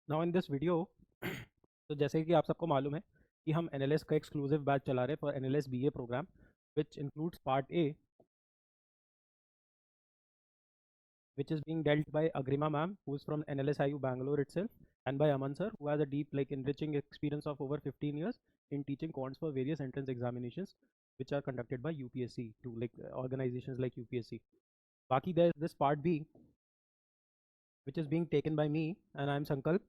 Now in this video तो जैसे कि आप सबको मालूम है कि हम एनएलएस का एक्सक्लूसिव बैच चला रहे हैं for NLS BA program which includes part A which is being dealt by Agrima ma'am, who is from NLSIU Bangalore itself, and by Aman sir, who has a deep, enriching experience of over 15 years in teaching quants for various entrance examinations, which are conducted by UPSC to organizations like UPSC. Baki, there's this part B, which is being taken by me, and I'm Sankalp,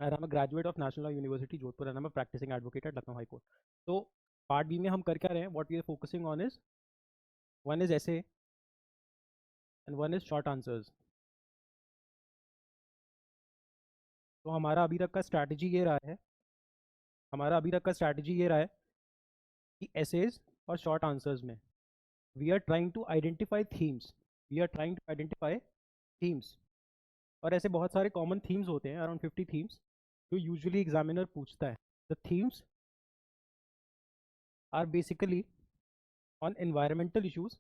and I'm a graduate of National Law University Jodhpur, and I'm a practicing advocate at Lucknow High Court. So, part B में हम कर क्या रहे हैं? What we are focusing on is one is essay and one is short answers. तो हमारा अभी तक का स्ट्रैटेजी ये रहा है कि एसेज और शॉर्ट आंसर्स में we are trying to identify themes और ऐसे बहुत सारे कॉमन थीम्स होते हैं, अराउंड 50 थीम्स जो यूजुअली एग्जामिनर पूछता है. The themes are basically on environmental issues,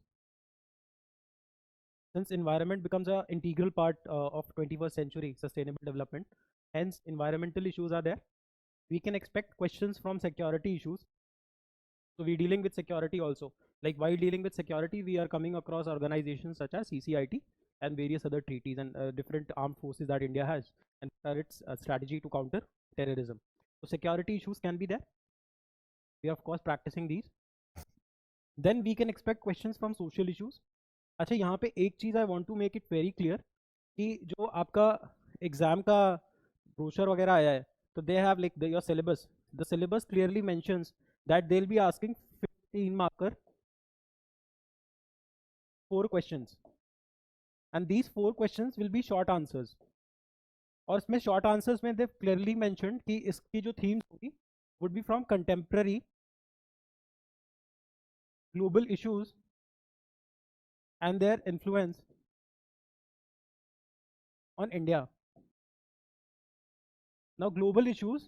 since environment becomes a integral part of 21st century sustainable development, hence environmental issues are there. We can expect questions from security issues. So we're dealing with security also. Like while dealing with security, we are coming across organizations such as CCIT and various other treaties and different armed forces that India has, and its strategy to counter terrorism. So security issues can be there. We are of course practicing these. Then we can expect questions from social issues. अच्छा, यहाँ पे एक चीज़ I want to make it very clear कि जो आपका exam का brochure वगैरह आया है, तो they have like your syllabus. The syllabus clearly mentions that they'll be asking 15 marker 4 questions, and these 4 questions will be short answers. और इसमें शॉर्ट आंसर्स में दे क्लियरली मेंशन्ड कि इसकी जो थीम्स होगी would be from contemporary global issues and their influence on India. Now global issues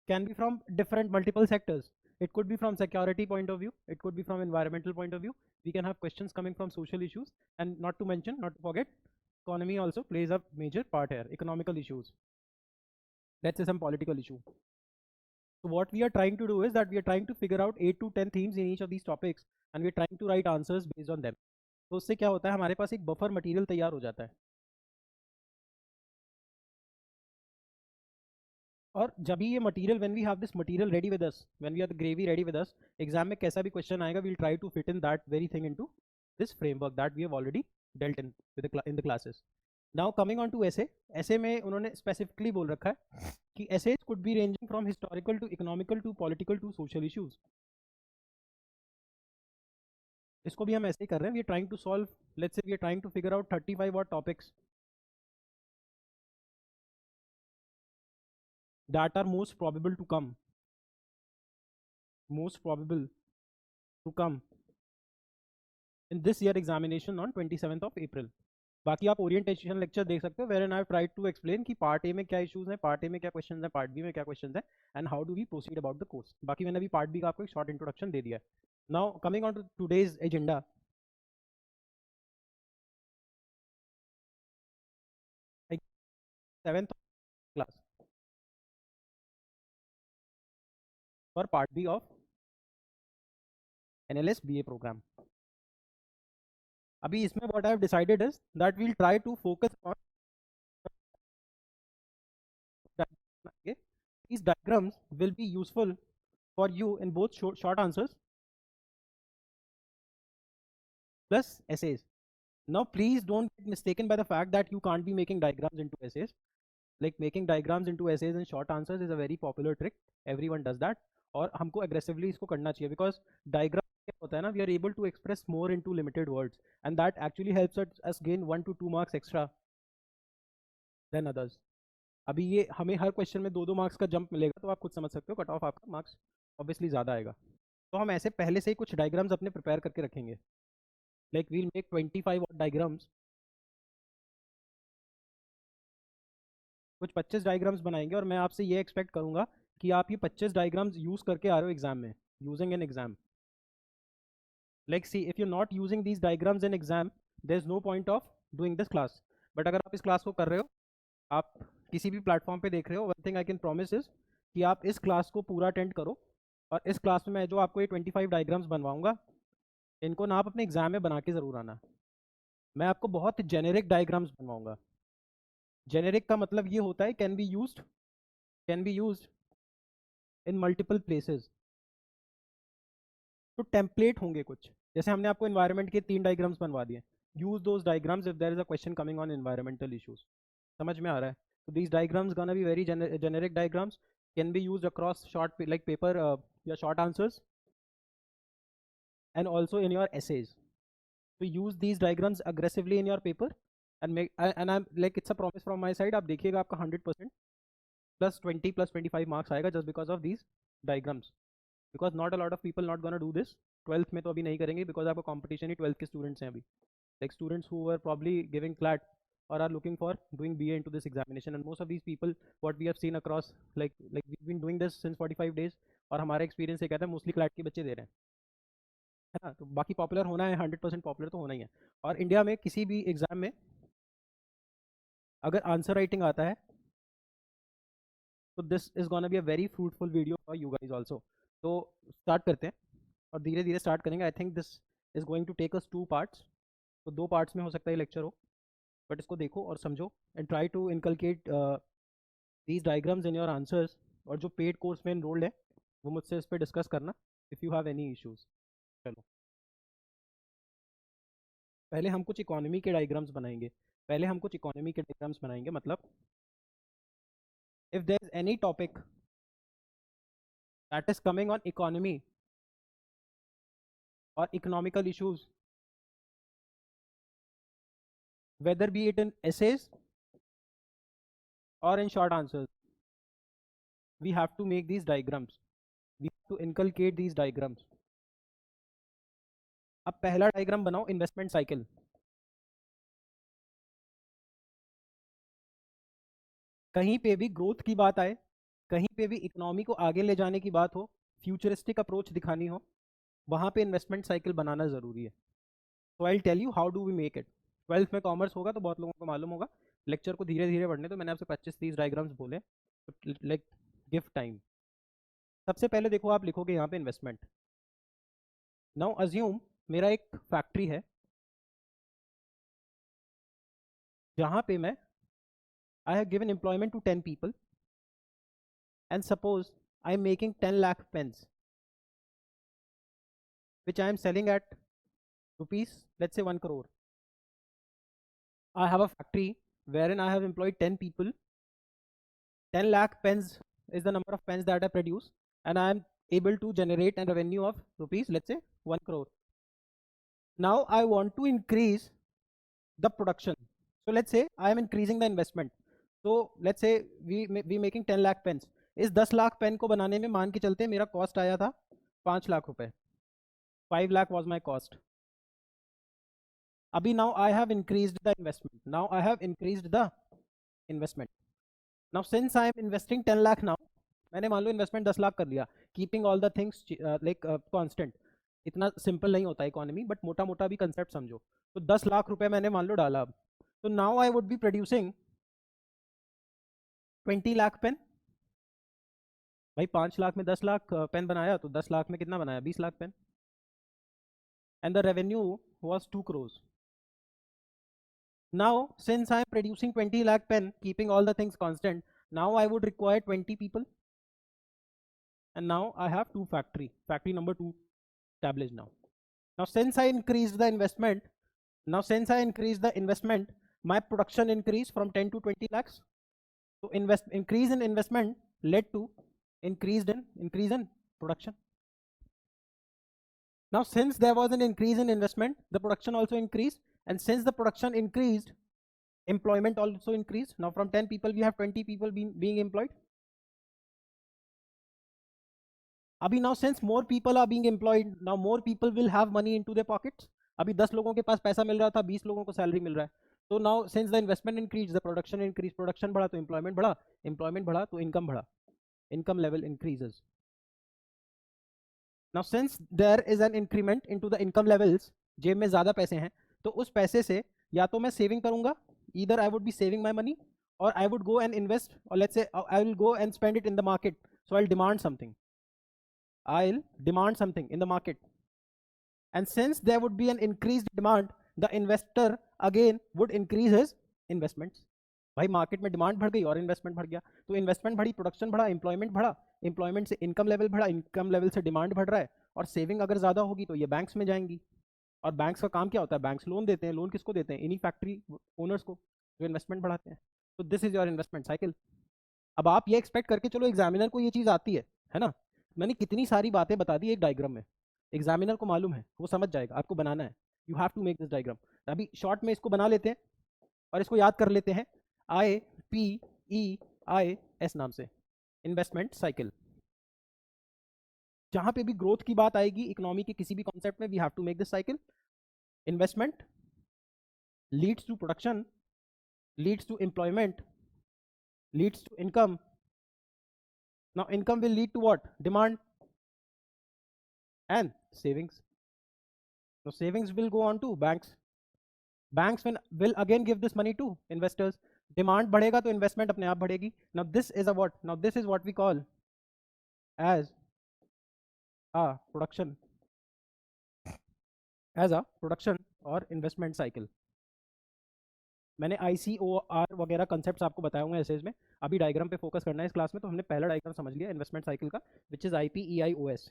can be from different multiple sectors. It could be from security point of view, it could be from environmental point of view. We can have questions coming from social issues, and not to forget, economy also plays a major part here. Economical issues, let's say some political issue. So what we are trying to do is that we are trying to figure out 8 to 10 themes in each of these topics, and we are trying to write answers based on them. तो उससे क्या होता है, हमारे पास एक buffer material तैयार हो जाता है. और जब ये material, when we have this material ready with us, when we are the gravy ready with us, exam में कैसा भी क्वेश्चन आएगा, we will try to fit in that very thing into this framework that we have already dealt in the classes. Now coming on to ऐसे में उन्होंने specifically बोल रखा है कि essays could be ranging from historical to economical to political to social issues. इसको भी हम ऐसे ही कर रहे हैं. We are trying to solve, let's say we are trying to figure out 35 और topics that are most probable to come in this year examination on 27th of April. बाकी आप ओरिएंटेशन लेक्चर देख सकते हो, where and I try to explain कि part A में क्या issues हैं, पार्ट ए में क्या क्वेश्चंस हैं, पार्ट बी में क्या क्वेश्चंस हैं, and how do we proceed about the course. बाकी मैंने अभी पार्ट बी का आपको एक शॉर्ट इंट्रोडक्शन दे दिया है. Now coming on to today's agenda. 7th class for part B of NLS BA program. अभी इसमें what I have decided is that we will try to focus on these diagrams will be useful for you in both short answers plus essays. Now please don't get mistaken by the fact that you can't be making diagrams into essays. Like making diagrams into essays and short answers is a very popular trick. Everyone does that. और हमको aggressively इसको करना चाहिए, because diagram क्या होता है ना, we are able to express more into limited words, and that actually helps us gain 1 to 2 marks extra than others. अभी ये हमें हर क्वेश्चन में 2-2 मार्क्स का जंप मिलेगा, तो आप खुद समझ सकते हो कट ऑफ आपका मार्क्स ऑब्वियसली ज़्यादा आएगा. तो हम ऐसे पहले से ही कुछ डायग्राम्स अपने प्रिपेयर करके रखेंगे. लाइक वील मेक 25 डायग्राम्स, कुछ 25 डायग्राम्स बनाएंगे, और मैं आपसे ये एक्सपेक्ट करूंगा कि आप ये 25 डायग्राम्स यूज़ करके आ रहे हो एग्जाम में, using an exam. Like see, if you're not using these diagrams in exam, there's no point of doing this class. But अगर आप इस क्लास को कर रहे हो, आप किसी भी प्लेटफॉर्म पे देख रहे हो, one thing I can promise is कि आप इस क्लास को पूरा अटेंड करो। और इस क्लास में मैं जो आपको ये 25 डायग्राम्स बनवाऊंगा, इनको ना आप अपने एग्जाम में बना के ज़रूर आना। मैं आपको बहुत जेनेरिक डायग्राम्स बनवाऊंगा। जेनेरिक का मतलब ये होता है can be used in multiple places. तो टेम्पलेट होंगे कुछ, जैसे हमने आपको एनवायरनमेंट के 3 डायग्राम्स बनवा दिए। Use those diagrams if there is a question coming on environmental issues. समझ में आ रहा है? तो these diagrams gonna be very generic diagrams, can be used across short like paper या short answers and also in your essays. So use these diagrams aggressively in your paper and make and I'm like it's a promise from my side, आप देखिएगा आपका 100% plus 20 plus 25 marks आएगा just because of these diagrams, because not a lot of people not gonna do this। 12th में तो अभी नहीं करेंगे because आपका competition ही 12th के students हैं अभी, like students who were probably giving CLAT or are looking for doing BA into this examination, and most of these people what we have seen across like we've been doing this since 45 days और हमारा experience ये कहता है mostly CLAT के बच्चे दे रहे हैं, है ना। तो बाकी पॉपुलर होना है, 100% पॉपुलर तो होना ही है। और इंडिया में किसी भी एग्जाम में अगर आंसर राइटिंग आता है तो this is gonna be a very fruitful video for you guys also. तो स्टार्ट करते हैं और धीरे धीरे स्टार्ट करेंगे। I think this is going to take us 2 parts. तो 2 पार्ट्स में हो सकता है लेक्चर हो, बट इसको देखो और समझो and try to inculcate these diagrams in your answers. और जो पेड कोर्स में इनरोल्ड है वो मुझसे इस पर डिस्कस करना if you have any issues. चलो पहले हम कुछ इकोनॉमी के डायग्राम्स बनाएंगे। मतलब if there is any topic that is coming on economy or economical issues, whether be it in essays or in short answers, we have to make these diagrams, we have to inculcate these diagrams। अब पहला diagram बनाओ investment cycle. कहीं पे भी growth की बात आए, कहीं पे भी इकोनॉमी को आगे ले जाने की बात हो, फ्यूचरिस्टिक अप्रोच दिखानी हो, वहां पे इन्वेस्टमेंट साइकिल बनाना जरूरी है। तो I tell you how do we make it. 12th में कॉमर्स होगा तो बहुत लोगों को मालूम होगा। लेक्चर को धीरे धीरे बढ़ने तो मैंने आपसे 25-30 डायग्राम्स बोले, लाइक गिव टाइम। सबसे पहले देखो आप लिखोगे यहाँ पे इन्वेस्टमेंट। नाउ अज्यूम मेरा एक फैक्ट्री है जहाँ पे मैं I have given employment to 10 people and suppose I am making 10 lakh pens which I am selling at rupees, let's say 1 crore। I have a factory wherein I have employed 10 people, 10 lakh pens is the number of pens that I produce, and I am able to generate a revenue of rupees, let's say 1 crore। Now I want to increase the production, so let's say I am increasing the investment। So let's say we making 10 lakh pens। इस 10 lakh pen को बनाने में मान के चलते मेरा cost आया था 5 लाख रुपए। 5 lakh was my cost। अभी now I have increased the investment। Now since I am investing 10 lakh now, मैंने मान लो इन्वेस्टमेंट 10 लाख कर लिया, keeping all the things like constant. इतना सिंपल नहीं होता इकोनॉमी, बट मोटा मोटा भी कंसेप्ट समझो। तो 10 लाख रुपए मैंने मान लो डाला अब। तो now I would be producing 20 lakh pen. भाई 5 लाख में 10 लाख पेन बनाया तो 10 लाख में कितना बनाया? 20 lakh pen. And the revenue was 2 crores। Now since I am producing 20 lakh pen, keeping all the things constant, now I would require 20 people, and now I have factory number 2 established now। Now since I increased the investment, my production increased from 10 to 20 lakhs। So increase in investment led to increase in production। Now since there was an increase in investment, the production also increased, and since the production increased, employment also increased। Now from 10 people we have 20 people being employed। अभी now since more people are being employed, now more people will have money into their pockets। अभी 10 लोगों के पास पैसा मिल रहा था, 20 लोगों को salary मिल रहा है। तो now since the investment increased, the production increased, production बढ़ा तो employment बढ़ा तो income बढ़ा, income level increases। Now since there is an increment into the income levels, जेब में ज्यादा पैसे हैं तो उस पैसे से या तो मैं सेविंग करूंगा either I would be saving my money or I would go and invest, or let's say I will go and spend it in the market. So I'll demand something. I'll demand something in the market. And since there would be an increased demand, the investor again would increase his investments. भाई market में demand बढ़ गई और investment बढ़ गया, तो investment बढ़ी, production बढ़ा, एम्प्लॉयमेंट बढ़ा, एम्प्लॉयमेंट से इनकम लेवल बढ़ा, इनकम लेवल से डिमांड बढ़ रहा है, और सेविंग अगर ज़्यादा होगी तो ये बैंक्स में जाएंगी। और बैंक्स का काम क्या होता है? बैंक्स लोन देते हैं। लोन किसको देते हैं? इन्हीं फैक्ट्री ओनर्स को, जो इन्वेस्टमेंट बढ़ाते हैं। तो this is your investment cycle. अब आप ये एक्सपेक्ट करके चलो एग्जामिनर को ये चीज़ आती है ना। मैंने कितनी सारी बातें बता दी एक डायग्राम में, एग्जामिनर को मालूम है, वो समझ जाएगा। आपको बनाना है, you have to make this diagram. अभी शॉर्ट में इसको बना लेते हैं और इसको याद कर लेते हैं IPEIS नाम से, इन्वेस्टमेंट साइकिल। जहां पे भी ग्रोथ की बात आएगी इकोनॉमी के किसी भी कॉन्सेप्ट में, we have to make this cycle. Investment leads to production, leads to employment, leads to income. Now income will lead to what? Demand and savings. So savings will go on to banks. Banks will again give this money to investors. Demand बढ़ेगा तो investment अपने आप बढ़ेगी. Now this is a what? Now this is what we call as a production, or investment cycle. मैंने ICOR वगैरह concepts आपको बताया होंगे एसेज में। अभी डायग्राम पे फोकस करना है इस क्लास में। तो हमने पहला डायग्राम समझ लिया इन्वेस्टमेंट साइकिल का, विच इज IPEIOS।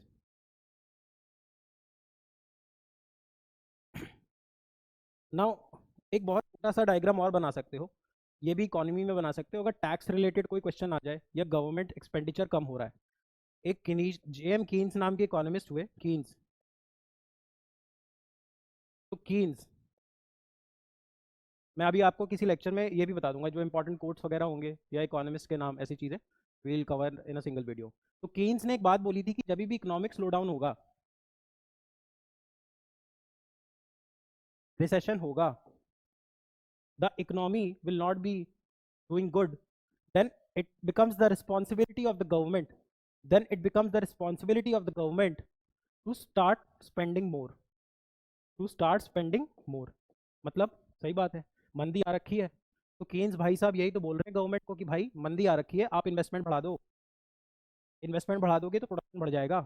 नाउ एक बहुत छोटा सा डायग्राम और बना सकते हो, ये भी इकोनॉमी में बना सकते हो। अगर टैक्स रिलेटेड कोई क्वेश्चन आ जाए या गवर्नमेंट एक्सपेंडिचर कम हो रहा है, एक JM कीन्स नाम के इकोनॉमिस्ट हुए, कीन्स। तो कीन्स, मैं अभी आपको किसी लेक्चर में ये भी बता दूंगा, जो इंपॉर्टेंट कोट्स वगैरह होंगे या इकोनॉमिस्ट के नाम, ऐसी चीज़ें will cover in a single video. तो कीन्स ने एक बात बोली थी कि जब भी इकोनॉमिक स्लो डाउन होगा, रिसेशन होगा, the economy will not be doing good, then it becomes the responsibility of the government, to start spending more, मतलब सही बात है, मंदी आ रखी है। तो केन्स भाई साहब यही तो बोल रहे हैं गवर्नमेंट को कि भाई मंदी आ रखी है, आप इन्वेस्टमेंट बढ़ा दो। इन्वेस्टमेंट बढ़ा दोगे तो प्रोडक्शन बढ़ जाएगा,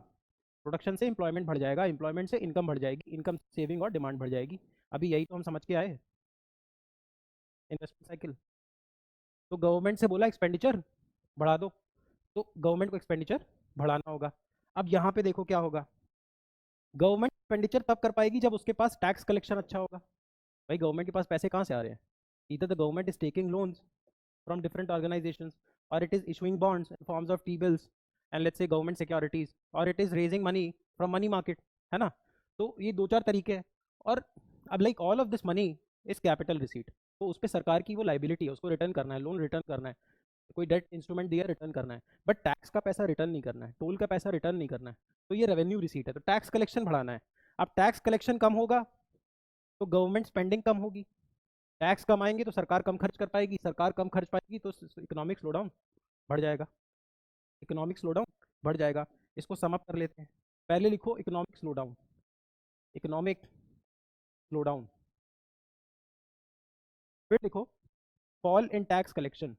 प्रोडक्शन से एम्प्लॉयमेंट बढ़ जाएगा, एम्प्लॉयमेंट से इनकम बढ़ जाएगी, इनकम सेविंग और डिमांड बढ़ जाएगी। अभी यही तो हम समझ के आए इन्वेस्टमेंट साइकिल। तो गवर्नमेंट से बोला एक्सपेंडिचर बढ़ा दो, तो गवर्नमेंट को एक्सपेंडिचर बढ़ाना होगा। अब यहाँ पे देखो क्या होगा, गवर्नमेंट एक्सपेंडिचर तब कर पाएगी जब उसके पास टैक्स कलेक्शन अच्छा होगा। भाई गवर्नमेंट के पास पैसे कहाँ से आ रहे हैं? Either the government is taking loans from different organisations, और it is issuing bonds in forms of T-bills and let's say government securities, और it is raising money from money market, है ना। तो ये दो चार तरीके हैं। और अब like all of this money is capital receipt, तो उस पर सरकार की वो लाइबिलिटी है, उसको रिटर्न करना है, लोन रिटर्न करना है, कोई डेट इंस्ट्रूमेंट दिया रिटर्न करना है। बट टैक्स का पैसा रिटर्न नहीं करना है, टोल का पैसा रिटर्न नहीं करना है। तो ये रेवेन्यू रिसीट है, तो टैक्स कलेक्शन बढ़ाना है। अब टैक्स कलेक्शन कम होगा तो गवर्नमेंट स्पेंडिंग कम होगी, टैक्स कम आएंगे तो सरकार कम खर्च कर पाएगी, सरकार कम खर्च पाएगी तो इकोनॉमिक स्लो डाउन बढ़ जाएगा, इकोनॉमिक स्लो डाउन बढ़ जाएगा। इसको सम अप कर लेते हैं। पहले लिखो economic slow down, economic slow down. फिर लिखो fall in tax collection,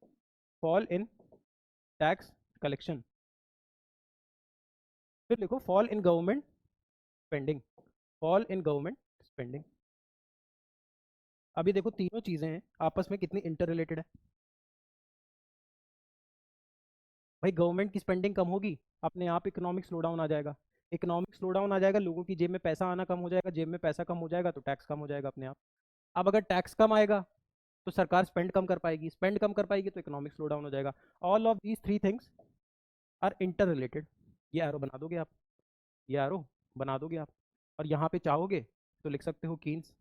fall in tax collection. फिर लिखो fall in government spending, fall in government spending. अभी देखो तीनों चीजें हैं आपस में कितनी इंटर रिलेटेड है। भाई गवर्नमेंट की स्पेंडिंग कम होगी, अपने आप इकोनॉमिक स्लो डाउन आ जाएगा, इकोनॉमिक स्लो डाउन आ जाएगा, लोगों की जेब में पैसा आना कम हो जाएगा, जेब में पैसा कम हो जाएगा तो टैक्स कम हो जाएगा अपने आप। अब अगर टैक्स कम आएगा तो सरकार स्पेंड कम कर पाएगी, स्पेंड कम कर पाएगी तो इकोनॉमिक स्लो डाउन हो जाएगा। All of these three things are interrelated. ये एरो बना दोगे आप, ये एरो बना दोगे आप, और यहाँ पे चाहोगे तो लिख सकते हो कीन्स,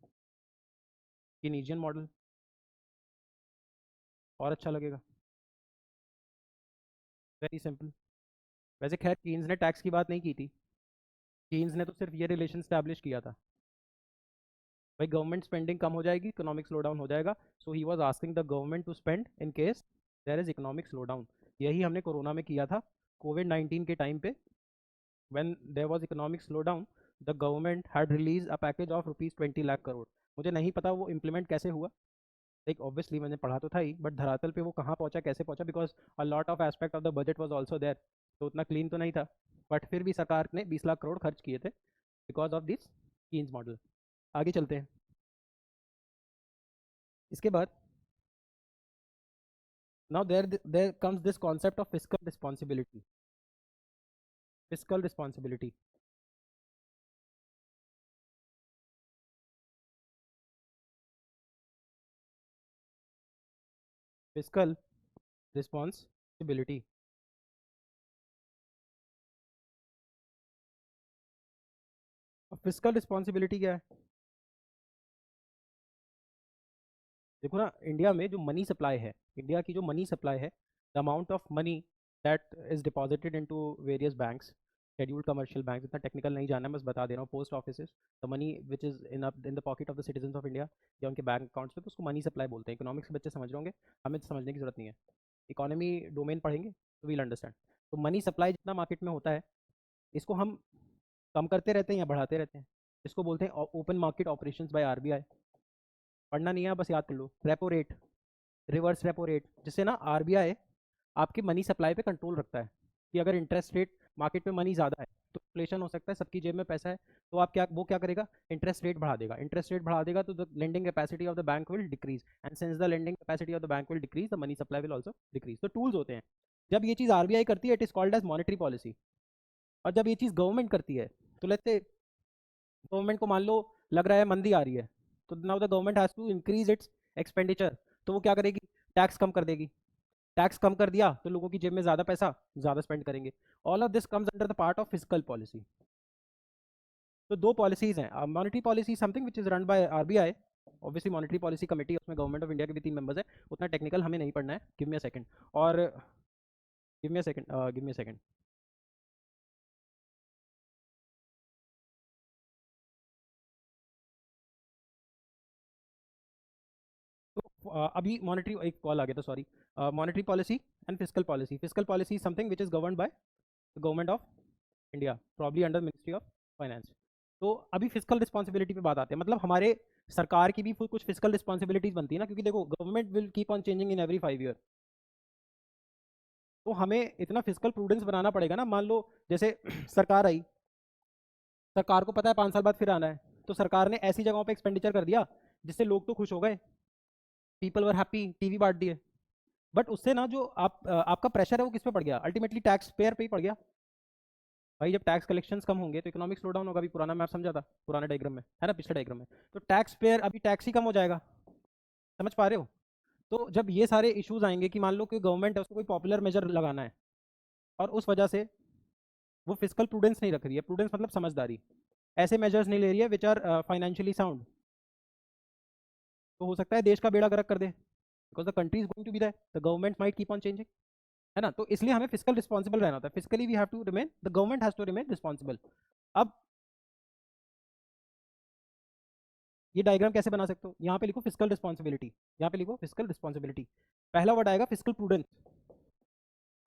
कीनीजियन मॉडल, और अच्छा लगेगा। Very simple. वैसे खैर कीन्स ने टैक्स की बात नहीं की थी, कीन्स ने तो सिर्फ ये रिलेशन स्टैब्लिश किया था, भाई गवर्नमेंट स्पेंडिंग कम हो जाएगी, इकोनॉमिक स्लो डाउन हो जाएगा। So he was asking the government to spend in case there is economic slow down. यही हमने कोरोना में किया था, कोविड-19 के टाइम पे, when there was economic slow down, the government had release a package of ₹20 lakh crore. मुझे नहीं पता वो इम्प्लीमेंट कैसे हुआ, लाइक ऑब्वियसली मैंने पढ़ा तो था ही, बट धरातल पे वो कहाँ पहुंचा, कैसे पहुंचा, because a lot of aspect of the budget was also there, तो उतना क्लीन तो नहीं था, बट फिर भी सरकार ने 20 लाख करोड़ खर्च किए थे because of this Keynes model. आगे चलते हैं। इसके बाद now there comes this concept of fiscal responsibility. Fiscal responsibility, fiscal responsibility. Fiscal responsibility क्या है? देखो ना, इंडिया में जो मनी सप्लाई है, इंडिया की जो मनी सप्लाई है, the amount of money that is deposited into various banks, scheduled commercial bank, इतना टेक्निकल नहीं जाना है, बस बता दे रहा हूँ, post office, the money which is in the pocket of the citizen of India, या उनके बैंक अकाउंट्स में, तो उसको मनी सप्लाई बोलते हैं। इकोनॉमिक्स के बच्चे समझ रहे होंगे, हमें तो समझने की जरूरत नहीं है, इकोनॉमी डोमेन पढ़ेंगे तो वील अंडरस्टैंड। तो मनी सप्लाई जितना मार्केट में होता है, इसको हम कम करते रहते हैं या बढ़ाते रहते हैं, इसको बोलते हैं open market operations by RBI. पढ़ना नहीं है, बस याद कर लो। Repo rate, reverse repo rate, जिससे ना आरबीआई आपकी मनी सप्लाई पे कंट्रोल रखता है कि अगर इंटरेस्ट रेट मार्केट में मनी ज़्यादा है तो इन्फ्लेशन हो सकता है, सबकी जेब में पैसा है, तो आप क्या वो क्या करेगा, इंटरेस्ट रेट बढ़ा देगा। इंटरेस्ट रेट बढ़ा देगा तो the lending capacity of the bank will decrease, and since the lending capacity of the bank will decrease, the money supply will also decrease. तो टूल्स होते हैं। जब ये चीज़ आरबीआई करती है, it is called as monetary policy. और जब ये चीज़ गवर्नमेंट करती है, तो लेट्स से गवर्नमेंट को मान लो लग रहा है मंदी आ रही है, तो now the government has to increase its expenditure, तो वो क्या करेगी, टैक्स कम कर देगी। टैक्स कम कर दिया तो लोगों की जेब में ज़्यादा पैसा, ज़्यादा स्पेंड करेंगे। All of this comes under the part of physical policy. तो दो पॉलिसीज हैं, monetary policy something which is run by RBI, obviously monetary policy committee, उसमें गवर्नमेंट ऑफ इंडिया के भी 3 मेंबर्स है, उतना टेक्निकल हमें नहीं पढ़ना है, गिव मी अ सेकंड। और give me a second, give me a second. तो अभी मॉनेटरी, एक कॉल आ गया था, sorry. Monetary policy and physical policy. Physical policy something which is govern by the government of India, probably under ministry of finance. तो अभी physical responsibility पे बात आते हैं, मतलब हमारे सरकार की भी कुछ फिजिकल रिस्पॉन्सिबिलिटीज बनती है ना, क्योंकि देखो government will keep on changing in every 5 year, तो हमें इतना फिजिकल प्रूडेंस बनाना पड़ेगा ना। मान लो जैसे सरकार आई, सरकार को पता है 5 साल बाद फिर आना है, तो सरकार ने ऐसी जगहों पे एक्सपेंडिचर कर दिया जिससे लोग तो खुश हो गए, पीपल वर हैप्पी, टीवी बांट दिए, बट उससे ना जो आपका प्रेशर है वो किस पे पड़ गया, अल्टीमेटली टैक्स पेयर पे ही पड़ गया। भाई जब टैक्स कलेक्शंस कम होंगे तो इकोनॉमिक स्लो डाउन होगा, अभी पुराना मैप समझा था, पुराने डायग्राम में है ना, पिछले डायग्राम में, तो टैक्स पेयर, अभी टैक्स ही कम हो जाएगा, समझ पा रहे हो। तो जब ये सारे इश्यूज आएंगे कि मान लो कि गवर्नमेंट है उसको कोई पॉपुलर मेजर लगाना है, और उस वजह से वो फिजिकल प्रूडेंस नहीं रख रही है, प्रूडेंस मतलब समझदारी, ऐसे मेजर्स नहीं ले रही है विच आर फाइनेंशियली साउंड, तो हो सकता है देश का बेड़ा गर्क कर दे, because the country is going to be that the government might keep on changing, है ना। तो इसलिए हमें फिजिकल रिस्पॉन्सिबल रहना होता है, physically we have to remain, the government has to remain responsible. अब ये डायग्राम कैसे बना सकते हो, यहाँ पे लिखो फिजिकल रिस्पॉन्सिबिलिटी, यहाँ पे लिखो फिजिकल रिस्पॉन्सिबिलिटी, पहला वर्ड आएगा physical prudence.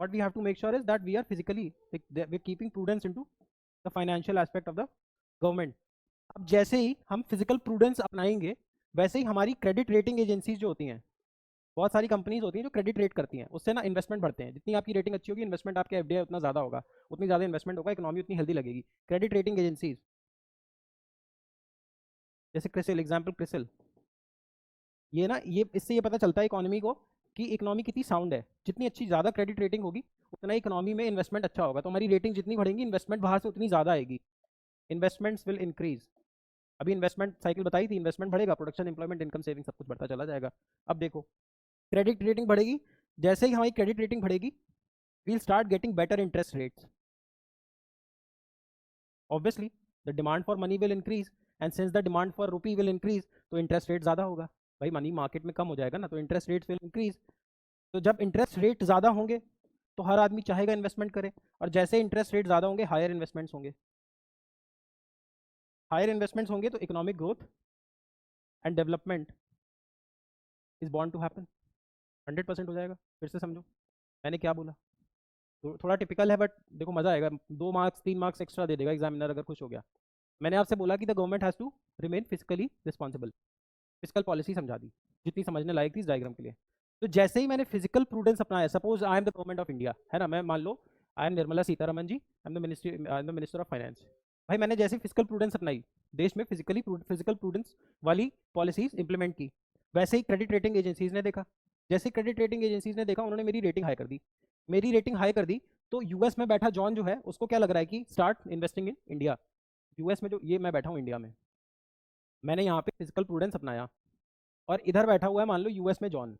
what we have to make sure is that we are physically, like, we're keeping prudence into the financial aspect of the government। अब जैसे ही हम फिजिकल प्रूडेंस अपनाएंगे, वैसे ही हमारी क्रेडिट रेटिंग एजेंसीज जो होती हैं, बहुत सारी कंपनीज होती हैं जो क्रेडिट रेट करती हैं, उससे ना इन्वेस्टमेंट बढ़ते हैं, जितनी आपकी रेटिंग अच्छी होगी, इन्वेस्टमेंट आपके एफडीआई उतना ज़्यादा होगा, उतनी ज़्यादा इन्वेस्टमेंट होगा, इकोनॉमी उतनी हेल्दी लगेगी। क्रेडिट रेटिंग एजेंसीज जैसे क्रिसिल, एग्जाम्पल क्रिसिल, ये ना, ये इससे ये पता चलता है इकोनॉमी को कि इकोनॉमी कितनी साउंड है, जितनी अच्छी ज़्यादा क्रेडिट रेटिंग होगी उतना ही इकोनॉमी में इन्वेस्टमेंट अच्छा होगा, तो हमारी रेटिंग जितनी बढ़ेगी इन्वेस्टमेंट बाहर से उतनी ज़्यादा आएगी, इन्वेस्टमेंट्स विल इंक्रीज। अभी इन्वेस्टमेंट साइकिल बताई थी, इन्वेस्टमेंट बढ़ेगा, प्रोडक्शन, एम्प्लॉयमेंट, इनकम, सेविंग सब कुछ बढ़ता चला जाएगा। अब देखो क्रेडिट रेटिंग बढ़ेगी, जैसे ही हमारी क्रेडिट रेटिंग बढ़ेगी, we'll start getting better interest rates, obviously the demand for money will increase, and since the demand for rupee will increase, तो इंटरेस्ट रेट ज़्यादा होगा, भाई मनी मार्केट में कम हो जाएगा ना, तो इंटरेस्ट रेट्स विल इंक्रीज। तो जब इंटरेस्ट रेट ज़्यादा होंगे तो हर आदमी चाहेगा इन्वेस्टमेंट करे, और जैसे इंटरेस्ट रेट ज़्यादा होंगे हायर इन्वेस्टमेंट्स होंगे, हायर इन्वेस्टमेंट्स होंगे तो economic growth and development is born to happen, 100% हो जाएगा। फिर से समझो मैंने क्या बोला, तो थोड़ा टिपिकल है, बट देखो मजा आएगा, 2 मार्क्स 3 मार्क्स एक्स्ट्रा दे देगा एग्जामिनर अगर खुश हो गया। मैंने आपसे बोला कि the government has to remain physically responsible, physical policy समझा दी। जितनी समझने लायक थी इस डायग्राम के लिए। तो जैसे ही मैंने फिजिकल प्रूडेंस अपनाया, suppose I am the government of India, है ना, मैं मान लो I am Nirmala Sitharaman ji, I am the minister of finance. भाई मैंने जैसे फिजिकल प्रूडेंस अपनाई, देश में फिजिकल प्रूडेंस वाली पॉलिसीज इंप्लीमेंट की, वैसे ही क्रेडिट रेटिंग एजेंसीज ने देखा। जैसे क्रेडिट रेटिंग एजेंसीज ने देखा, उन्होंने मेरी रेटिंग हाई कर दी। मेरी रेटिंग हाई कर दी तो यूएस में बैठा जॉन जो है उसको क्या लग रहा है कि start investing in India. US में जो ये मैं बैठा हूँ इंडिया में, मैंने यहाँ पे फिजिकल प्रूडेंस अपनाया, और इधर बैठा हुआ है मान लो यूएस में जॉन।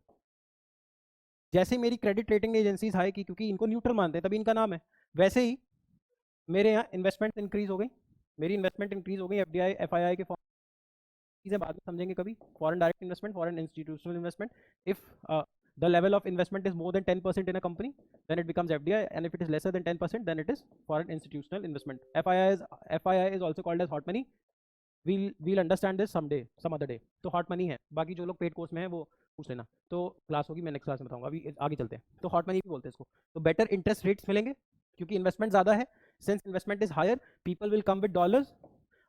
जैसे ही मेरी क्रेडिट रेटिंग एजेंसीज हाई की, क्योंकि इनको न्यूट्रल मानते हैं तभी इनका नाम है, वैसे ही मेरे यहाँ इन्वेस्टमेंट इंक्रीज हो गई। मेरी इन्वेस्टमेंट इंक्रीज हो गई, एफडीआई एफआईआई के चीज़ें बाद में समझेंगे कभी, foreign direct investment, foreign institutional investment. If the level of investment is more than 10% in a company, then it becomes FDI, and if it is lesser than 10%, then it is foreign institutional investment. FII is also called as hot money. We'll understand this someday, some other day. तो hot money है, बाकी जो लोग paid course में है वो पूछ लेना, तो क्लास होगी, मैं नेक्स्ट क्लास में बताऊंगा, अभी आगे चलते हैं। तो हॉट मनी भी बोलते हैं इसको। तो बेटर इंटरेस्ट रेट्स मिलेंगे क्योंकि इन्वेस्टमेंट ज़्यादा है, since investment is higher, people will come with dollars.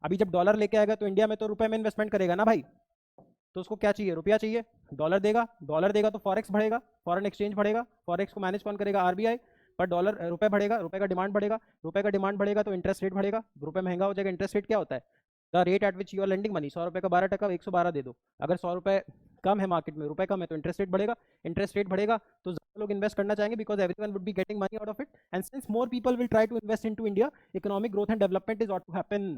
अभी जब डॉलर लेके आएगा तो इंडिया में तो रुपए में इन्वेस्टमेंट करेगा ना भाई, तो उसको क्या चाहिए, रुपया चाहिए, डॉलर देगा तो फॉरेक्स बढ़ेगा, फॉरेन एक्सचेंज बढ़ेगा, फॉरेक्स को मैनेज कौन करेगा, आरबीआई। पर डॉलर रुपए बढ़ेगा, रुपए का डिमांड बढ़ेगा, रुपए का डिमांड बढ़ेगा तो इंटरेस्ट रेट बढ़ेगा, रुपए महंगा हो जाएगा। इंटरेस्ट रेट क्या होता है, the rate at which you are lending money. 100 रुपए का 12%, 112 दे दो। अगर 100 रुपए कम है मार्केट में, रुपए कम है, तो इंटरेस्ट रेट बढ़ेगा। इंटरेस्ट रेट बढ़ेगा तो ज्यादा लोग इन्वेस्ट करना चाहेंगे, because everyone would be getting money out of it, and since more people will try to invest into India, economic growth and development is ought to happen.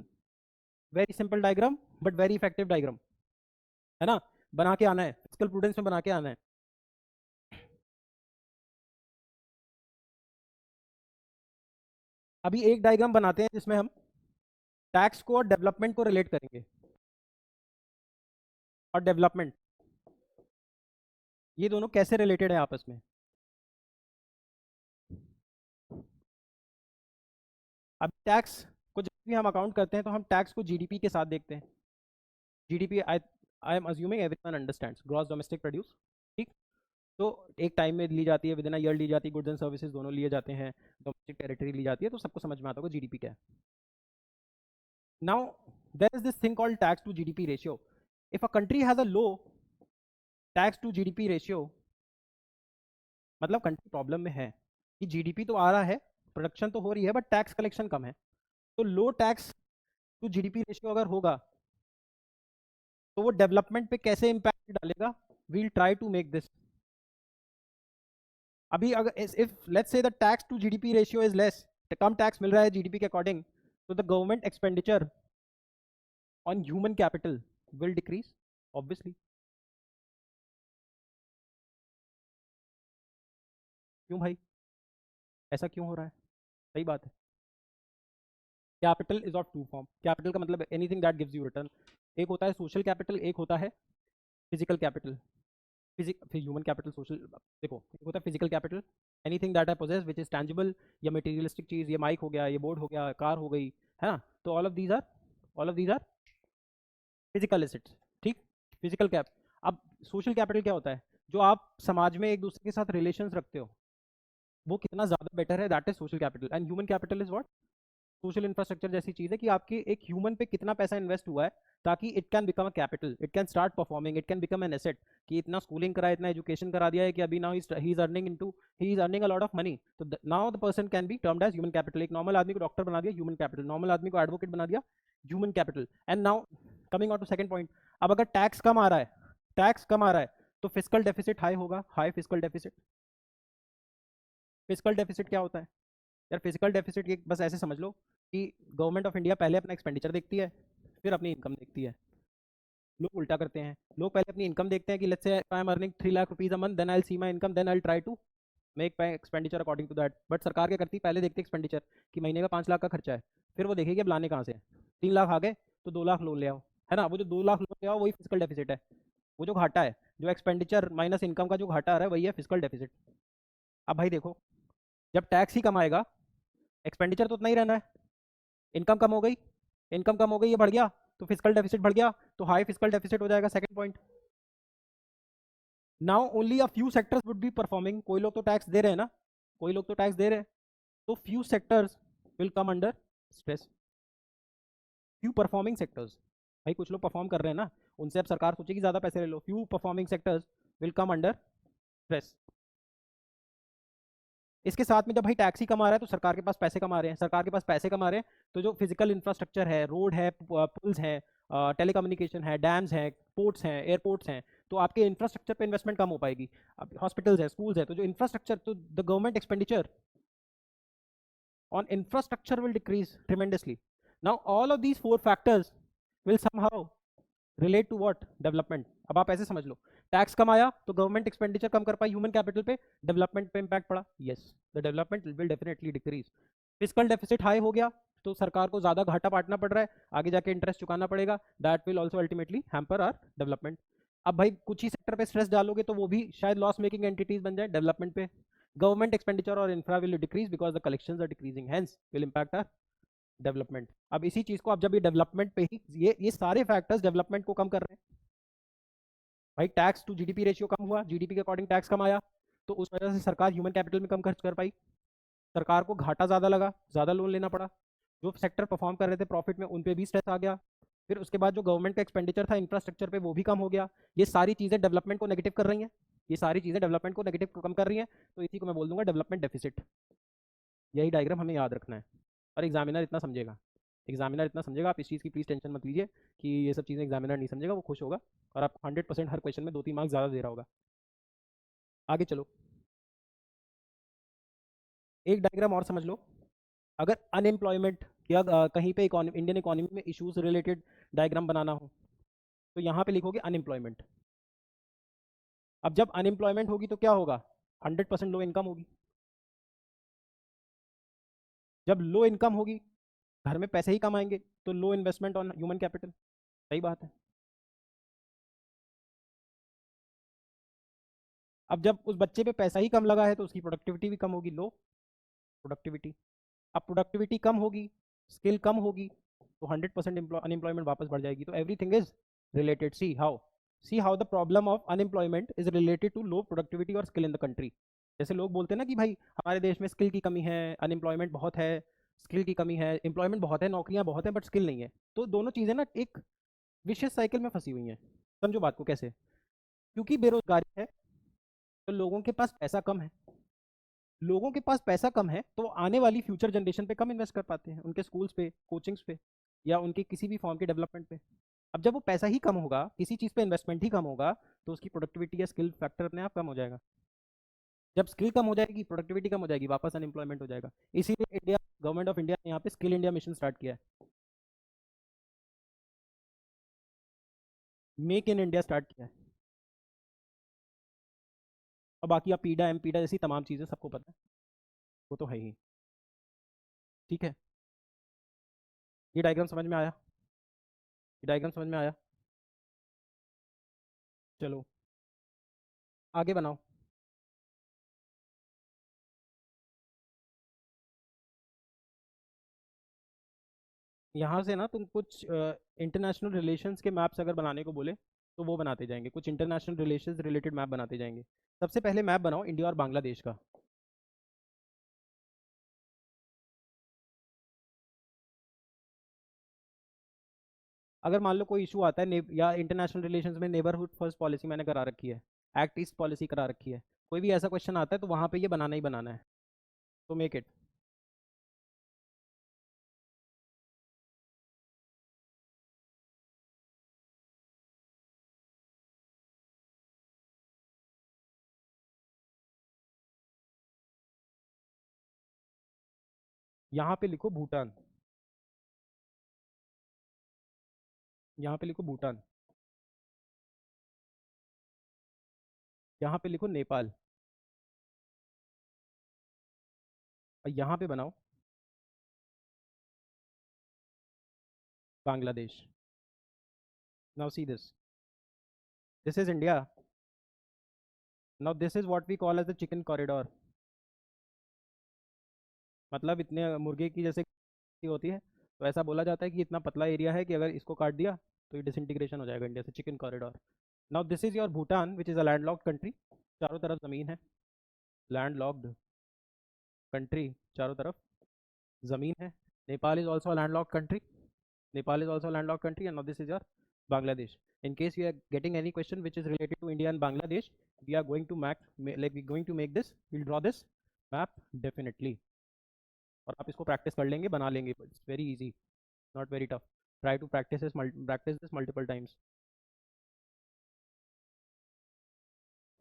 Very simple diagram but very effective diagram, है ना, बना के आना है, physical prudence में बना के आना है। अभी एक डायग्राम बनाते हैं जिसमें हम टैक्स को और डेवलपमेंट को रिलेट करेंगे। और डेवलपमेंट, ये दोनों कैसे रिलेटेड है आपस में। अब टैक्स को जब भी हम अकाउंट करते हैं तो हम टैक्स को जीडीपी के साथ देखते हैं। GDP, I am assuming everyone understands, gross domestic produce, ठीक। तो एक टाइम में ली जाती है, विद इन ईयर ली जाती है, गुड्स एंड सर्विसेज दोनों लिए जाते हैं, डोमेस्टिक टेरिटरी ली जाती है, तो सबको समझ में आता होगा जीडीपी क्या है। Now there is this thing called tax to GDP ratio. If a country has a low tax to GDP ratio, मतलब कंट्री प्रॉब्लम में है कि जीडीपी तो आ रहा है, प्रोडक्शन तो हो रही है, बट टैक्स कलेक्शन कम है। तो low tax to GDP ratio अगर होगा तो वो डेवलपमेंट पे कैसे इंपैक्ट डालेगा, we'll try to make this. अभी अगर if let's say the tax to GDP ratio is less, कम टैक्स मिल रहा है जीडीपी के अकॉर्डिंग, तो the government expenditure on human capital will decrease, obviously. क्यों भाई, ऐसा क्यों हो रहा है, सही बात है। Capital is of two form, capital का मतलब anything that gives you return. एक होता है सोशल कैपिटल, एक होता है फिजिकल कैपिटल। फिर ह्यूमन कैपिटल, सोशल, देखो एक होता है physical capital, anything that I possess which is tangible, या मटेरियलिस्टिक चीज, ये माइक हो गया, ये बोर्ड हो गया, कार हो गई, है ना, तो all of these are physical assets, ठीक, फिजिकल कैप। अब सोशल कैपिटल क्या होता है, जो आप समाज में एक दूसरे के साथ रिलेशंस रखते हो, वो कितना ज़्यादा बेटर है, that is social capital. And human capital is what, social infrastructure जैसी चीज़ है कि आपके एक ह्यूमन पे कितना पैसा इन्वेस्ट हुआ है, ताकि it can become a capital, it can start performing, it can become an asset. कि इतना स्कूलिंग करा, इतना एजुकेशन करा दिया है कि अभी now he is earning into, he is earning a lot of money, तो now the person can be termed as human capital. एक नॉर्मल आदमी को डॉक्टर बना दिया, ह्यूमन कैपिटल। नॉर्मल आदमी को एडवोकेट बना दिया, human capital. And now coming on to second point, अब अगर टैक्स कम आ रहा है, टैक्स कम आ रहा है तो फिजिकल डेफिसिट हाई होगा, high physical deficit. Physical deficit क्या होता है यार, फिजिकल डेफिसिट ये बस ऐसे समझ लो कि गवर्नमेंट ऑफ इंडिया पहले अपना एक्सपेंडिचर देखती है, फिर अपनी इनकम देखती है। लोग उल्टा करते हैं, लोग पहले अपनी इनकम देखते हैं कि let's say I am earning 3 lakh rupees a month, then I will see my income, then I will try to make my expenditure according to that. But सरकार क्या करती है, पहले देखती है एक्सपेंडिचर कि महीने का 5 लाख का खर्चा है, फिर वो देखेगी अब लाने कहाँ से हैं। 3 लाख आ गए तो 2 लाख लोन ले आओ, है ना, वो जो 2 लाख लोन ले आओ वही फिजिकल डेफिसिट है। वो जो घाटा है, जो एक्सपेंडिचर माइनस इनकम का जो घाटा आ रहा है, वही है फिजिकल डेफिसिट। अब भाई देखो, जब टैक्स ही कम आएगा, एक्सपेंडिचर तो उतना ही रहना है, इनकम कम हो गई, इनकम कम हो गई, ये बढ़ गया तो फिजिकल डेफिसिट बढ़ गया, तो हाई फिजिकल डेफिसिट हो जाएगा। Second point, now only a few sectors would be performing. कोई लोग तो टैक्स दे रहे हैं ना, कोई लोग तो टैक्स दे रहे हैं, तो few sectors will come under stress, few performing sectors. भाई कुछ लोग परफॉर्म कर रहे हैं ना, उनसे अब सरकार सोचेगी ज़्यादा पैसे ले लो, few performing sectors will come under stress. इसके साथ में जब भाई टैक्स ही कमा रहा है तो सरकार के पास पैसे कमा रहे हैं, सरकार के पास पैसे कमा रहे हैं तो जो फिजिकल इंफ्रास्ट्रक्चर है, रोड है, पुल्स हैं, टेलीकम्युनिकेशन है, डैम्स हैं, पोर्ट्स हैं, एयरपोर्ट्स हैं, तो आपके इंफ्रास्ट्रक्चर पे इन्वेस्टमेंट कम हो पाएगी। अब हॉस्पिटल्स है, स्कूल्स है, तो जो इंफ्रास्ट्रक्चर, तो the government expenditure on infrastructure will decrease tremendously. Now all of these four factors will somehow relate to what? Development. अब आप ऐसे समझ लो, टैक्स कम आया तो गवर्नमेंट एक्सपेंडिचर कम कर पाई ह्यूमन कैपिटल पे, डेवलपमेंट पे इंपैक्ट पड़ा, yes the development will definitely decrease. Physical deficit high हो गया तो सरकार को ज्यादा घाटा पाटना पड़ रहा है, आगे जाके इंटरेस्ट चुकाना पड़ेगा, that will also ultimately hamper our development. अब भाई कुछ ही सेक्टर पे स्ट्रेस डालोगे तो वो भी शायद लॉस मेकिंग एंटिटीज बन जाए डेवलपमेंट पे, गवर्नमेंट एक्सपेंडिचर और infra will decrease because the collections are decreasing, hence will impact our development. अब इसी चीज को आप जब ये डेवलपमेंट पे ही ये सारे फैक्टर्स डेवलपमेंट को कम कर रहे हैं। भाई टैक्स टू जीडीपी रेशियो कम हुआ, जीडीपी के अकॉर्डिंग टैक्स कम आया, तो उस वजह से सरकार ह्यूमन कैपिटल में कम खर्च कर पाई, सरकार को घाटा ज़्यादा लगा, ज़्यादा लोन लेना पड़ा, जो सेक्टर परफॉर्म कर रहे थे प्रॉफिट में उन पे भी स्ट्रेस आ गया, फिर उसके बाद जो गवर्नमेंट का एक्सपेंडिचर था इंफ्रास्ट्रक्चर पे वो भी कम हो गया। ये सारी चीज़ें डेवलपमेंट को नेगेटिव कर रही हैं, ये सारी चीज़ें डेवलपमेंट को नेगेटिव कम कर रही हैं, तो इसी को मैं बोल दूंगा डेवलपमेंट डेफिसिट। यही डायग्राम हमें याद रखना है और एग्जामिनर इतना समझेगा, एग्जामिनर इतना समझेगा, आप इस चीज़ की प्लीज़ टेंशन मत लीजिए कि ये सब चीज़ें एग्जामिनर नहीं समझेगा, वो खुश होगा और आप 100% हर क्वेश्चन में 2-3 मार्क्स ज़्यादा दे रहा होगा। आगे चलो, एक डायग्राम और समझ लो, अगर अनएम्प्लॉयमेंट या कहीं पे इंडियन इकोनॉमी में इश्यूज रिलेटेड डायग्राम बनाना हो तो यहाँ पे लिखोगे अनएम्प्लॉयमेंट। अब जब अनएम्प्लॉयमेंट होगी तो क्या होगा? 100% लो इनकम होगी। जब लो इनकम होगी, घर में पैसे ही कम आएंगे, तो लो इन्वेस्टमेंट ऑन ह्यूमन कैपिटल, सही बात है। अब जब उस बच्चे पे पैसा ही कम लगा है तो उसकी प्रोडक्टिविटी भी कम होगी, लो प्रोडक्टिविटी। अब प्रोडक्टिविटी कम होगी, स्किल कम होगी, तो 100% अनएम्प्लॉयमेंट वापस बढ़ जाएगी। तो everything is related. See how the problem of unemployment is related to low productivity और स्किल इन द कंट्री। जैसे लोग बोलते हैं ना कि भाई हमारे देश में स्किल की कमी है, अनएम्प्लॉयमेंट बहुत है, स्किल की कमी है, एम्प्लॉयमेंट बहुत है, नौकरियां बहुत है बट स्किल नहीं है, तो दोनों चीज़ें ना एक विशेष साइकिल में फंसी हुई हैं। समझो बात को कैसे, क्योंकि बेरोजगारी है तो लोगों के पास पैसा कम है, लोगों के पास पैसा कम है तो आने वाली फ्यूचर जनरेशन पे कम इन्वेस्ट कर पाते हैं, उनके स्कूल्स पे, कोचिंग्स पे, या उनके किसी भी फॉर्म के डेवलपमेंट पे। अब जब वो पैसा ही कम होगा, किसी चीज़ पे इन्वेस्टमेंट ही कम होगा, तो उसकी प्रोडक्टिविटी या स्किल फैक्टर अपने आप कम हो जाएगा। जब स्किल कम हो जाएगी, प्रोडक्टिविटी कम हो जाएगी, वापस अनएम्प्लॉयमेंट हो जाएगा। इसीलिए इंडिया, गवर्नमेंट ऑफ इंडिया ने यहाँ पे स्किल इंडिया मिशन स्टार्ट किया है, मेक इन इंडिया स्टार्ट किया है। और बाकी आप पीडा एमपीडा जैसी तमाम चीज़ें सबको पता है, वो तो है ही। ठीक है, ये डायग्राम समझ में आया? ये डायग्राम समझ में आया? चलो आगे बनाओ। यहाँ से ना तुम कुछ इंटरनेशनल रिलेशंस के मैप्स अगर बनाने को बोले तो वो बनाते जाएंगे, कुछ इंटरनेशनल रिलेशंस रिलेटेड मैप बनाते जाएंगे। सबसे पहले मैप बनाओ इंडिया और बांग्लादेश का। अगर मान लो कोई इशू आता है या इंटरनेशनल रिलेशंस में नेबरहुड फर्स्ट पॉलिसी मैंने करा रखी है, एक्ट ईस्ट पॉलिसी करा रखी है, कोई भी ऐसा क्वेश्चन आता है तो वहाँ पे ये बनाना ही बनाना है, तो मेक इट। यहाँ पे लिखो भूटान, यहाँ पे लिखो भूटान, यहाँ पे लिखो नेपाल, और यहाँ पे बनाओ Bangladesh. Now see this is India. Now this is what we call as the chicken corridor. मतलब इतने मुर्गे की जैसे होती है, तो ऐसा बोला जाता है कि इतना पतला एरिया है कि अगर इसको काट दिया तो ये डिसइंटीग्रेशन हो जाएगा इंडिया से, chicken corridor. Now this is your Bhutan which is a land locked country, चारों तरफ ज़मीन है, लैंड लॉक्ड कंट्री, चारों तरफ ज़मीन है। Nepal is also land locked country, Nepal is also land locked country, and now this is your Bangladesh. In case you are getting any question which is related to India and Bangladesh, we are going to we're going to make this, we'll draw this map definitely. और आप इसको practice कर लेंगे, बना लेंगे. It's very easy, not very tough. Try to practice this multiple times.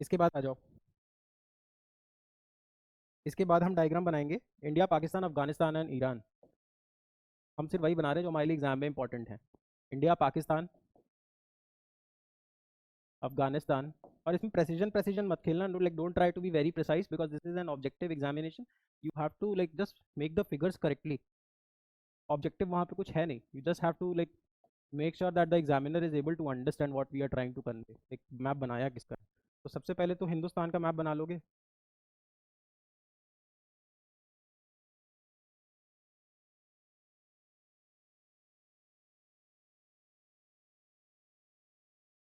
इसके बाद आ जाओ. इसके बाद हम डायग्राम बनाएंगे India, Pakistan, Afghanistan and Iran. हम सिर्फ वही बना रहे हैं जो हमारे लिए एग्जाम में इंपॉर्टेंट है. इंडिया, पाकिस्तान, अफगानिस्तान. और इसमें प्रेसिजन मत खेलना. Like don't try to be very precise because this is an objective examination. You have to like just make the figures correctly. Objective वहाँ पे कुछ है नहीं. You just have to like make sure that the examiner is able to understand what we are trying to convey. एक map बनाया किसका. तो सबसे पहले तो हिंदुस्तान का मैप बना लोगे.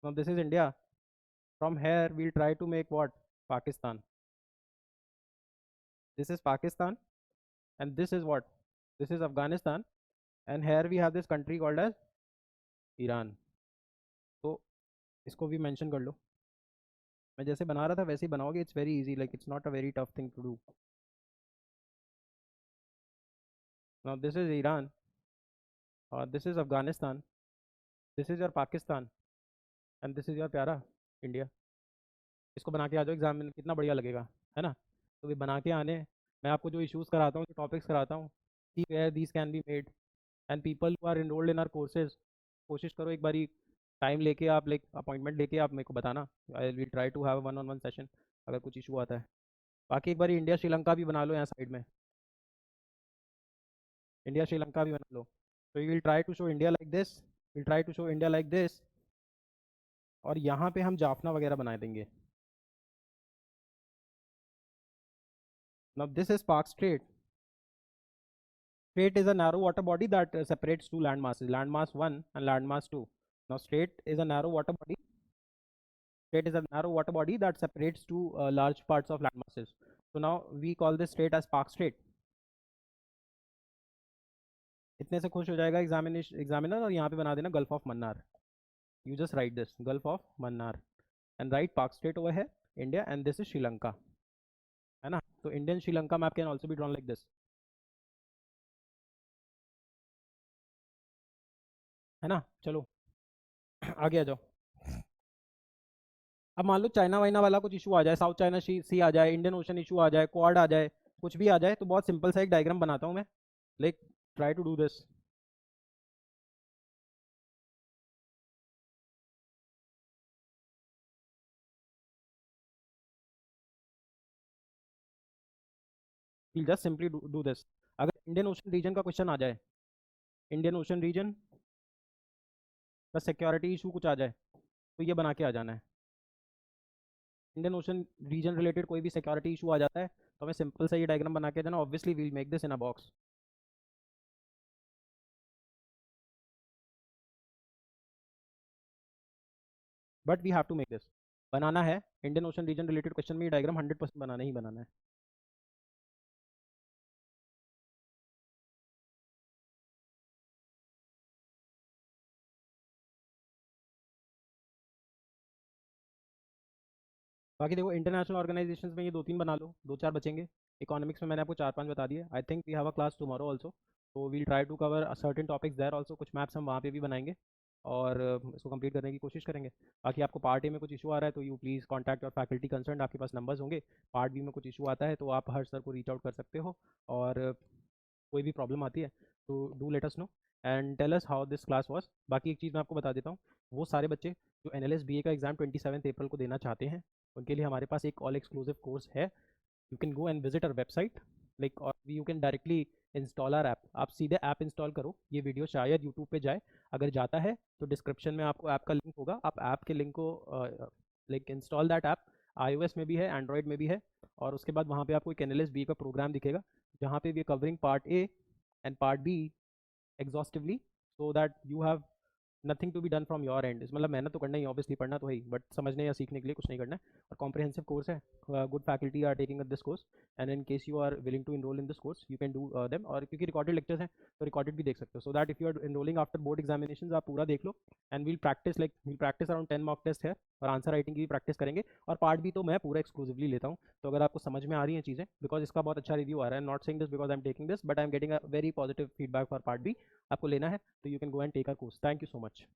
Now this is India. From here we'll try to make what? Pakistan. This is Pakistan and this is what? This is Afghanistan and here we have this country called as Iran. तो इसको भी mention कर लो. मैं जैसे बना रहा था वैसे ही बनाओगे. It's very easy, like it's not a very tough thing to do. Now this is Iran और this is Afghanistan. This is your Pakistan and this is your प्यारा इंडिया. इसको बना के आ जाओ. एग्जाम में कितना बढ़िया लगेगा, है ना. तो भी बना के आने. मैं आपको जो इश्यूज़ कराता हूँ, जो टॉपिक्स कराता हूँ, see where these can be made. And people who are enrolled in our courses, कोशिश करो एक बारी टाइम लेके आप लाइक अपॉइंटमेंट लेके आप मेरे को बताना. I will try to have one on one session अगर कुछ इशू आता है. बाकी एक बारी इंडिया श्रीलंका भी बना लो यहाँ साइड में. इंडिया श्रीलंका भी बना लो. तो you will try to show India like this, will try to show India like this. और यहाँ पे हम जाफना वगैरह बना देंगे. Now this is Palk strait. Strait is a narrow water body that separates two land masses, land mass 1 and land mass 2. Now strait is a narrow water body. Strait is a narrow water body that separates two large parts of land masses. So now we call this strait as Park Strait. इतने से खुश हो जाएगा examiner और यहाँ पे बना देना gulf of Mannar. You just write this Gulf of Mannar and write Park Strait over here, India, and this is Sri Lanka. है ना. तो Indian Sri Lanka map can also be drawn like this. है ना. चलो आगे आ जाओ. अब मान लो चाइना वाइना वाला कुछ इशू आ जाए, साउथ चाइना सी आ जाए, इंडियन ओशन इशू आ जाए, क्वाड आ जाए, कुछ भी आ जाए, तो बहुत सिंपल सा एक डायग्राम बनाता हूँ मैं. Like try to do this. Just simply do this. अगर इंडियन ओशन रीजन का क्वेश्चन आ जाए, इंडियन ओशन रीजन का सिक्योरिटी इशू कुछ आ जाए, तो ये बना के आ जाना है. इंडियन ओशन रीजन रिलेटेड कोई भी सिक्योरिटी इशू आ जाता है तो हमें सिंपल सा ये डायग्राम बना के देना. Obviously we'll make this in a box. But we have to make this. बनाना है Indian ocean region related question में ये डायग्राम 100% बनाना ही बनाना है. बाकी देखो इंटरनेशनल ऑर्गेनाइजेशंस में ये 2-3 बना लो, 2-4 बचेंगे. इकोनॉमिक्स में मैंने आपको 4-5 बता दिए. I think we have a class tomorrow also, तो we'll try to cover certain topics there also. कुछ मैप्स हम वहाँ पे भी बनाएंगे और इसको कंप्लीट करने की कोशिश करेंगे. बाकी आपको पार्ट ए में कुछ इशू आ रहा है तो you please contact your faculty concern. आपके पास नंबर्स होंगे. पार्ट बी में कुछ इशू आता है तो आप हर सर को रीच आउट कर सकते हो. और कोई भी प्रॉब्लम आती है तो do let us know and tell us how this class was. बाकी एक चीज़ मैं आपको बता देता हूँ, वो सारे बच्चे जो NLS BA का एग्ज़ाम 27 अप्रैल को देना चाहते हैं, उनके लिए हमारे पास एक ऑल एक्सक्लूसिव कोर्स है. You can go and visit our website like, और you can directly install our app. आप सीधे ऐप इंस्टॉल करो. ये वीडियो शायद यूट्यूब पे जाए, अगर जाता है तो डिस्क्रिप्शन में आपको ऐप का लिंक होगा. आप ऐप के लिंक को like install that app. iOS में भी है, एंड्रॉयड में भी है. और उसके बाद वहाँ पे आपको एक NLS BA का प्रोग्राम दिखेगा जहाँ पे we covering part A and part B exhaustively, so that you have nothing to be done from your end, मतलब मेहनत तो करना ही, ऑब्वियसली पढ़ना तो है ही, बट समझने या सीखने के लिए कुछ नहीं करना है। और कॉम्प्रिहेंसिव कोर्स है, good faculty are taking this course, and in case you are willing to enrol in this course you can do them. और क्योंकि रिकॉर्डेड लेक्चर्स हैं तो रिकॉर्डेड भी देख सकते हो, so that if you are enrolling after board examination आप पूरा देख लो। And we'll practise, like we'll practise around 10 mock test है, और आंसर राइटिंग की भी प्रैक्टिस करेंगे। और पार्ट भी तो मैं पूरा एक्सक्लूसिवली लेता हूँ, तो अगर आपको समझ में आ रही हैं चीज़ें, बिकॉज इसका बहुत अच्छा रिव्यू आ रहा है, not saying this because I am taking this, but I am getting a very positive feedback for part B, आपको लेना है तो you can go and take a course. Thank you so much.